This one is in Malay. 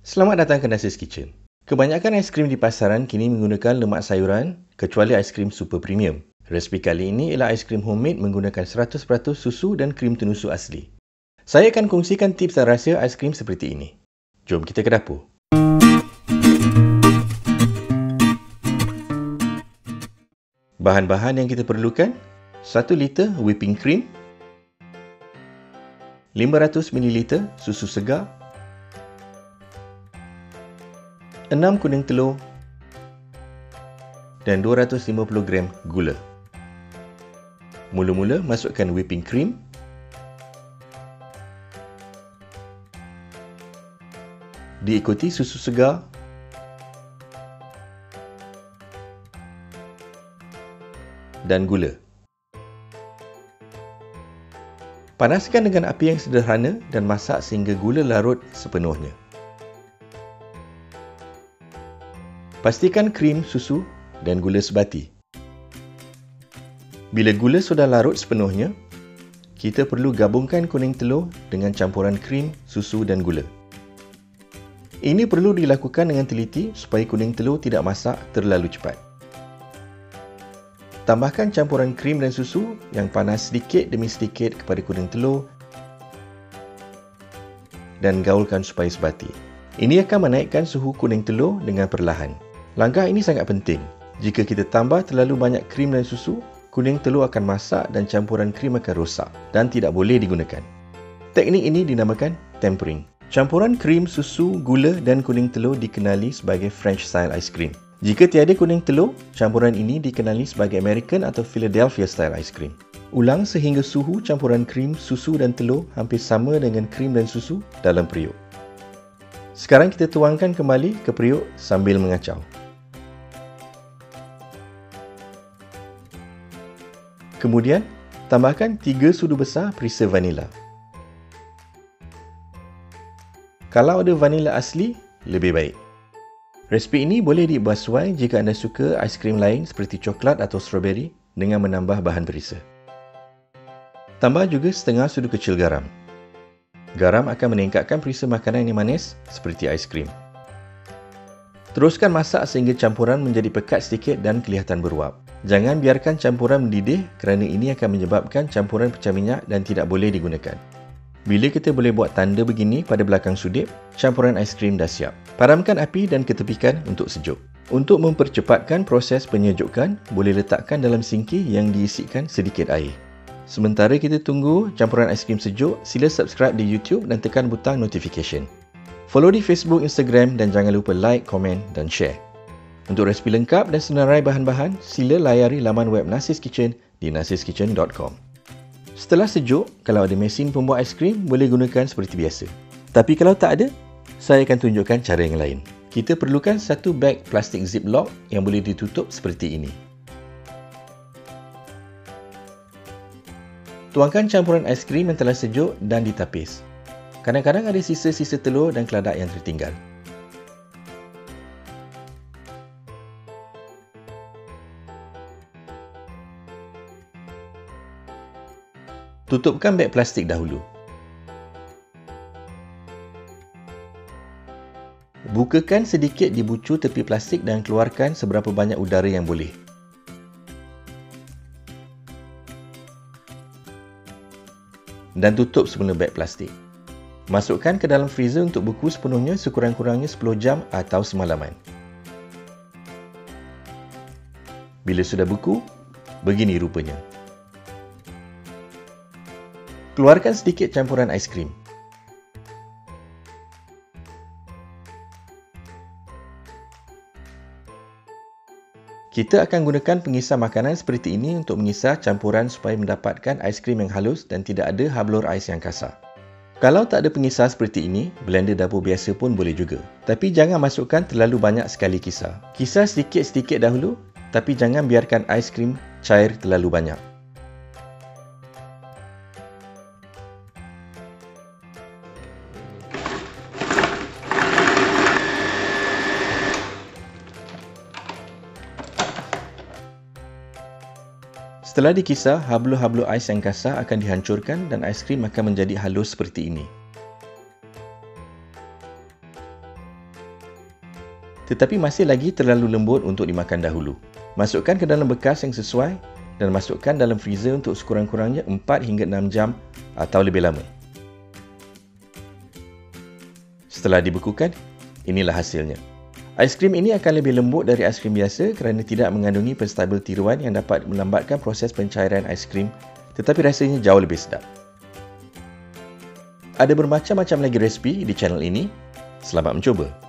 Selamat datang ke Nasi's Kitchen. Kebanyakan aiskrim di pasaran kini menggunakan lemak sayuran, kecuali aiskrim super premium. Resipi kali ini ialah aiskrim homemade menggunakan 100% susu dan krim tenusuk asli. Saya akan kongsikan tips dan rahsia aiskrim seperti ini. Jom kita ke dapur. Bahan-bahan yang kita perlukan: 1 liter whipping cream, 500 ml susu segar, 6 kuning telur dan 250 gram gula. Mula-mula masukkan whipping cream, diikuti susu segar, dan gula. Panaskan dengan api yang sederhana dan masak sehingga gula larut sepenuhnya. Pastikan krim, susu dan gula sebati. Bila gula sudah larut sepenuhnya, kita perlu gabungkan kuning telur dengan campuran krim, susu dan gula. Ini perlu dilakukan dengan teliti supaya kuning telur tidak masak terlalu cepat. Tambahkan campuran krim dan susu yang panas sedikit demi sedikit kepada kuning telur dan gaulkan supaya sebati. Ini akan menaikkan suhu kuning telur dengan perlahan. Langkah ini sangat penting. Jika kita tambah terlalu banyak krim dan susu, kuning telur akan masak dan campuran krim akan rosak dan tidak boleh digunakan. Teknik ini dinamakan tempering. Campuran krim, susu, gula dan kuning telur dikenali sebagai French style ice cream. Jika tiada kuning telur, campuran ini dikenali sebagai American atau Philadelphia style ice cream. Ulang sehingga suhu campuran krim, susu dan telur hampir sama dengan krim dan susu dalam periuk. Sekarang kita tuangkan kembali ke periuk sambil mengacau. Kemudian, tambahkan 3 sudu besar perisa vanila. Kalau ada vanila asli, lebih baik. Resipi ini boleh diubah sesuai jika anda suka aiskrim lain seperti coklat atau strawberry dengan menambah bahan perisa. Tambah juga setengah sudu kecil garam. Garam akan meningkatkan perisa makanan yang manis seperti aiskrim. Teruskan masak sehingga campuran menjadi pekat sedikit dan kelihatan beruap. Jangan biarkan campuran mendidih kerana ini akan menyebabkan campuran pecah minyak dan tidak boleh digunakan. Bila kita boleh buat tanda begini pada belakang sudip, campuran aiskrim dah siap. Padamkan api dan ketepikan untuk sejuk. Untuk mempercepatkan proses penyejukan, boleh letakkan dalam singki yang diisikan sedikit air. Sementara kita tunggu campuran aiskrim sejuk, sila subscribe di YouTube dan tekan butang notification. Follow di Facebook, Instagram dan jangan lupa like, komen dan share. Untuk resipi lengkap dan senarai bahan-bahan, sila layari laman web Nasi's Kitchen di nasiskitchen.com. Setelah sejuk, kalau ada mesin pembuat aiskrim, boleh gunakan seperti biasa. Tapi kalau tak ada, saya akan tunjukkan cara yang lain. Kita perlukan satu beg plastik ziplock yang boleh ditutup seperti ini. Tuangkan campuran aiskrim yang telah sejuk dan ditapis. Kadang-kadang ada sisa-sisa telur dan keladak yang tertinggal. Tutupkan beg plastik dahulu. Bukakan sedikit di bucu tepi plastik dan keluarkan seberapa banyak udara yang boleh. Dan tutup semula beg plastik. Masukkan ke dalam freezer untuk beku sepenuhnya sekurang-kurangnya 10 jam atau semalaman. Bila sudah beku, begini rupanya. Keluarkan sedikit campuran aiskrim. Kita akan gunakan pengisar makanan seperti ini untuk mengisar campuran supaya mendapatkan aiskrim yang halus dan tidak ada hablur ais yang kasar. Kalau tak ada pengisar seperti ini, blender dapur biasa pun boleh juga. Tapi jangan masukkan terlalu banyak sekali kisar. Kisar sedikit-sedikit dahulu, tapi jangan biarkan aiskrim cair terlalu banyak. Setelah dikisar, hablu-hablu ais yang kasar akan dihancurkan dan aiskrim akan menjadi halus seperti ini. tetapi masih lagi terlalu lembut untuk dimakan dahulu. Masukkan ke dalam bekas yang sesuai dan masukkan dalam freezer untuk sekurang-kurangnya 4 hingga 6 jam atau lebih lama. Setelah dibekukan, inilah hasilnya. Aiskrim ini akan lebih lembut dari aiskrim biasa kerana tidak mengandungi penstabil tiruan yang dapat melambatkan proses pencairan aiskrim, tetapi rasanya jauh lebih sedap. Ada bermacam-macam lagi resipi di channel ini. Selamat mencuba!